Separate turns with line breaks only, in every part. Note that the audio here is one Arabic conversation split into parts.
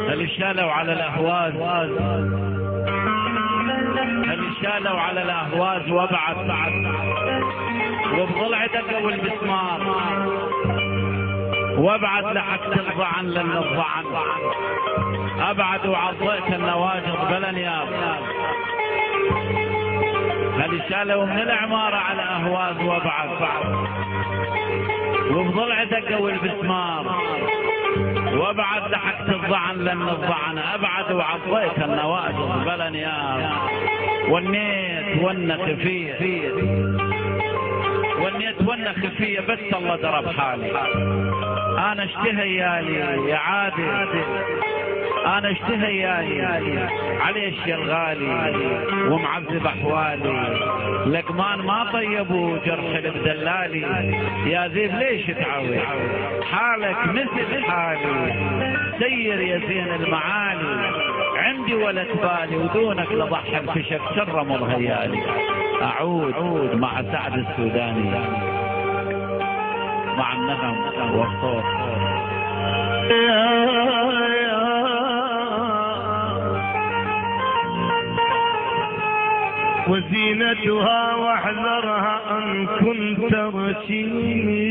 هل شالوا على الأهواز، هل شالوا على الأهواز وابعد وبضلع دقوا البسمار وابعد لحقت الضعن لن الضعن ابعد وعضيت النواجض بلا نياب. هل شالوا من العمارة على أهواز وابعد وبضلع دقوا البسمار وابعد لحقت الضعن لن الضعن ابعد وعضيت النواجض بلا نياب. والنيت ون خفية والنيت ون خفية بس الله درب حالي. انا اشتهي يا عادل، انا اشتهي عليش يا الغالي ومعذب احوالي. لقمان ما طيبوا جرح البدلالي، يا ذيب ليش تعوي حالك مثل حالي. سير يا زين المعالي عندي ولا تبالي ودونك لضحى الفشك سر مضهيالي. اعود مع سعد السوداني مع النغم والصوت.
وزينتها واحذرها ان كنت رشيدا.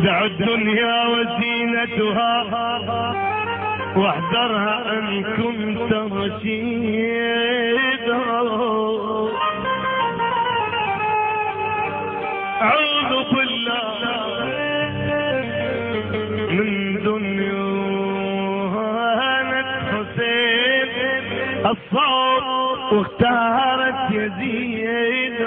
دع الدنيا وزينتها واحذرها ان كنت رشيدا. اعوذ بالله من دنيا هانت حسين الصوت واختارت يزيد.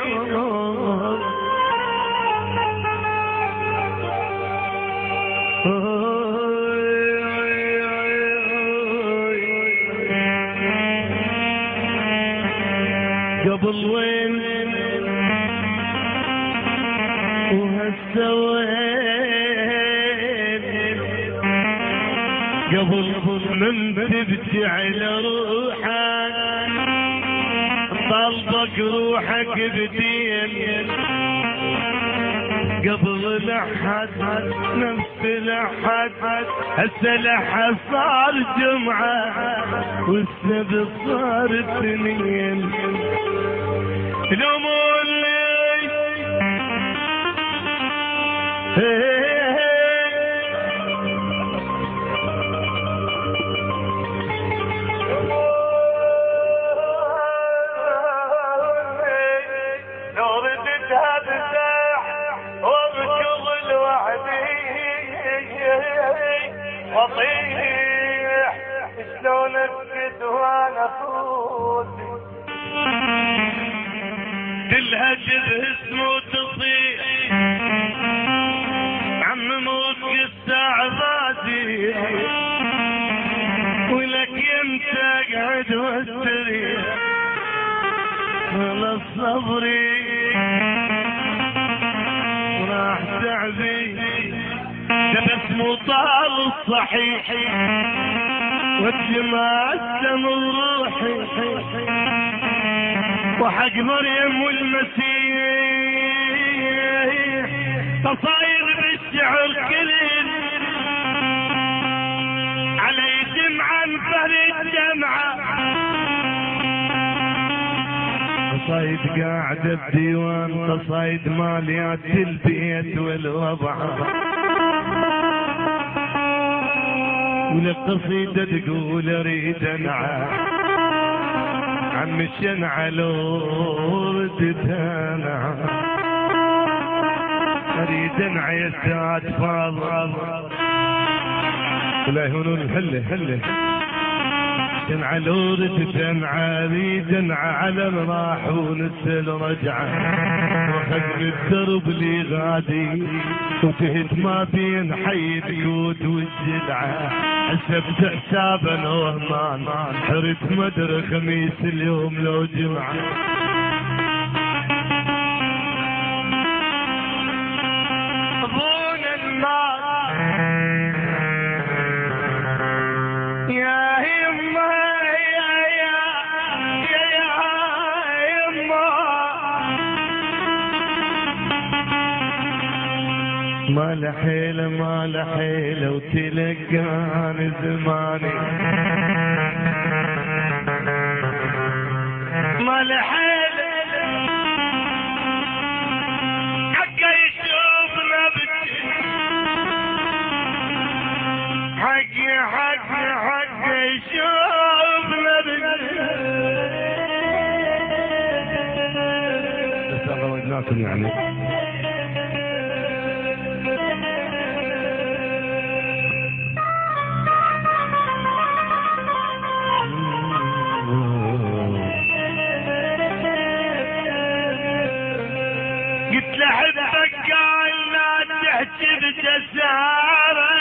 قبل وين وهسه وين، قبل من تبكي على روحك طلبك روحك بدين. قبل لحد نفس لحد هسه لحد صار جمعة والسبت صار اثنين. الأمور لو ردتها بساح وبكل لوحدي وطيح شلون اسكت وانا صوتي تلهجر اسمه وتصيح عم موت الساعة بادي ولك يمتى اقعد واستريح خلص صبري وراح تعبي بس مو طال الصحيح والجماعة السمر روحي وحق مريم والمسيح تصاير بالشعر كلين علي جمعة فريد جمعة تصايد قاعدة بديوان تصايد ماليات البيت والربعة وللقصيدة تقول اريد انعى عم الشنعة لو ردتها اريد انعى يا سعد فاضل ولا يهونون الهله شنعة لو ردتها اريد انعى على الراح ونسل رجعه خدم الدرب لي غادي وتهت ما بين حي الكود والجدعة حسبت حسابا وهمان حرت مدري خميس اليوم لو جمعة ابونا النار يا يما ما لحيلة ما لحيلة وتلقاني زماني ما لحيلة حقا يشوفنا حقا يشوفنا بس أغوجناكم يعني قلت لحبك قال لا تحكي بجسارة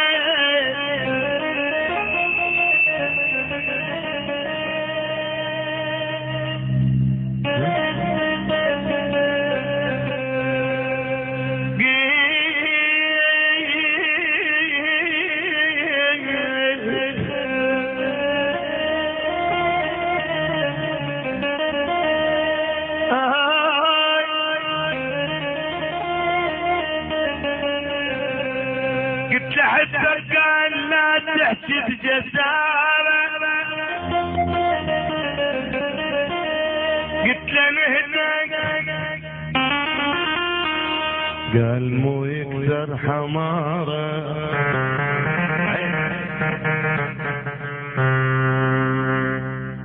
قلت لحبك قال لا تحكي بجسارة قلت له نهدك قال مو يكثر حمارة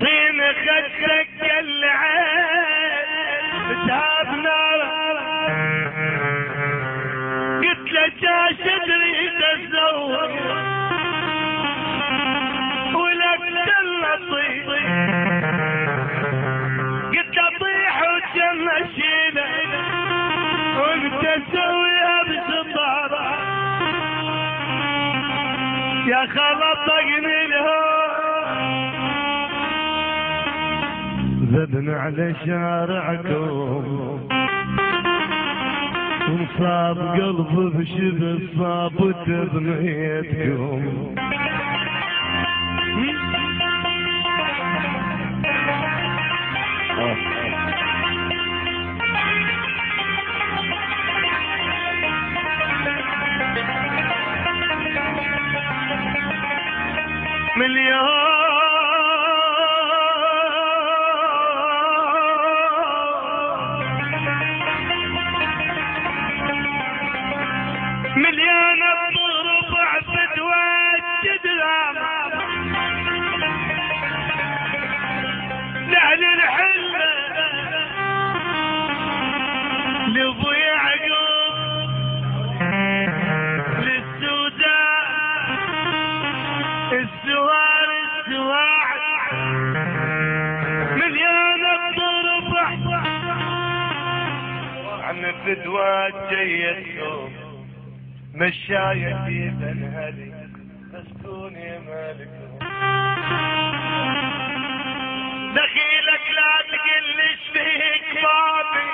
طين خدك قال بتهاب نار قلت له شاش اريد اتزوج ولك تلطي قلت له طيح وجم اشيله وانت تسويها بسطاره يا خلطقني الهوى زدنا على شارعكم وصاب قلبي بشبه صاب وتبنيتكم مليون مليون الضرب عبد والجدران لأهل الحلة لأبو يعقوب للسوداء السوار السواعد مليون الضرب عن الفدوات جيتكم مشايتي بنهلي مسكوني مالكم دخيلك لا تقلش فيك بابي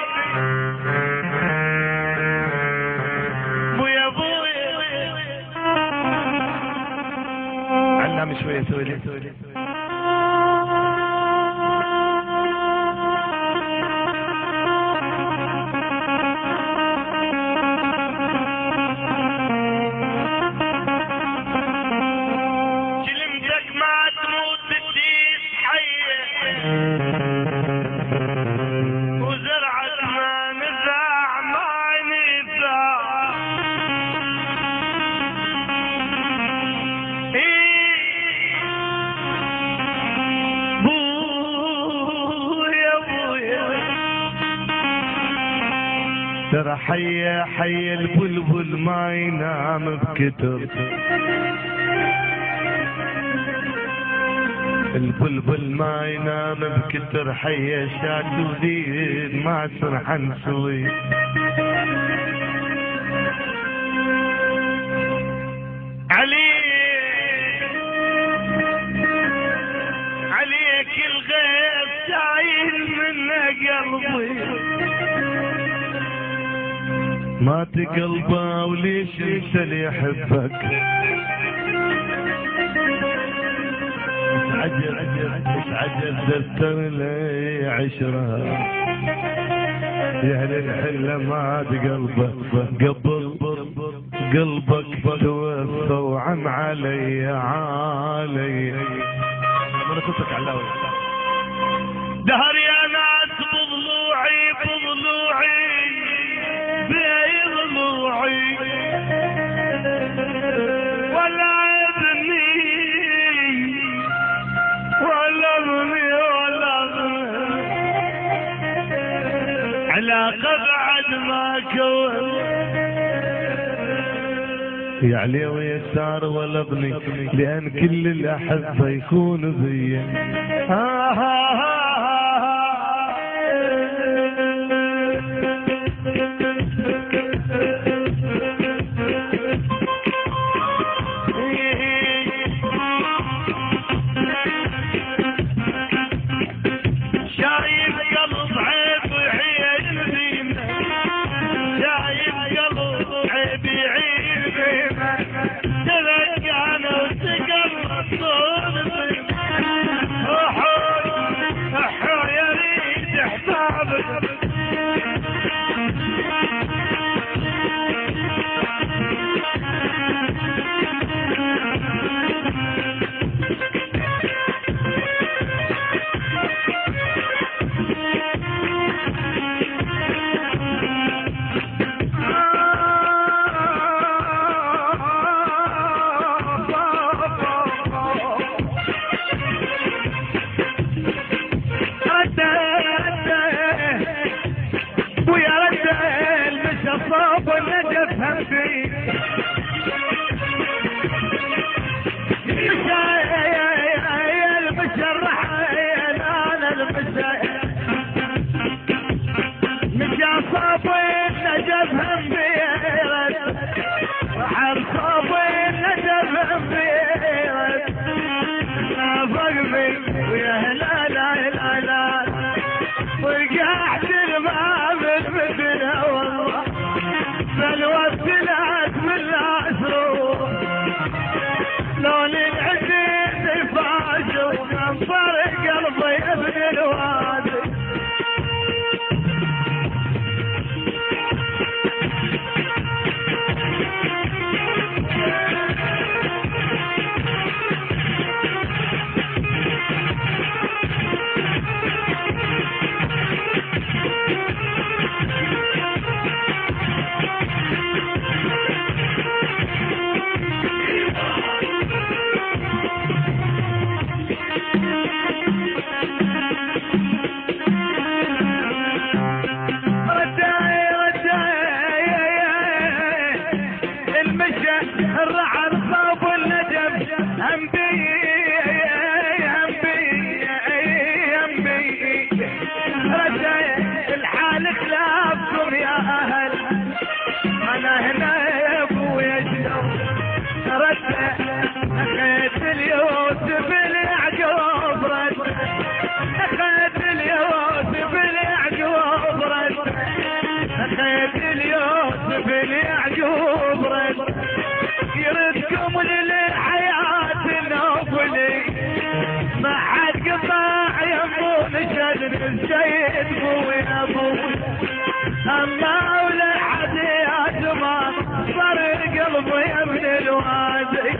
بويا بويا علم شوية سوري ترى حي البلبل ما ينام بكتر البلبل ما ينام بكتر حي شات وديد ما سرحن سوي عليك الغيب شايل منه قلبي ما تقلبه وليش انت اللي يحبك عجل دفتر لي عشرة يا اهل الحلة ما تقلبه قلبك توفى وعم علي انا صوتك علاوي دهر يا ناس بضلوعي بضلوعي ولا ابني علاقة بعد ما كون يا علي ويسار ولا ابني لان كل الاحبه يكونوا بيا أما أولى حديات ما صار قلبي ابن الوادي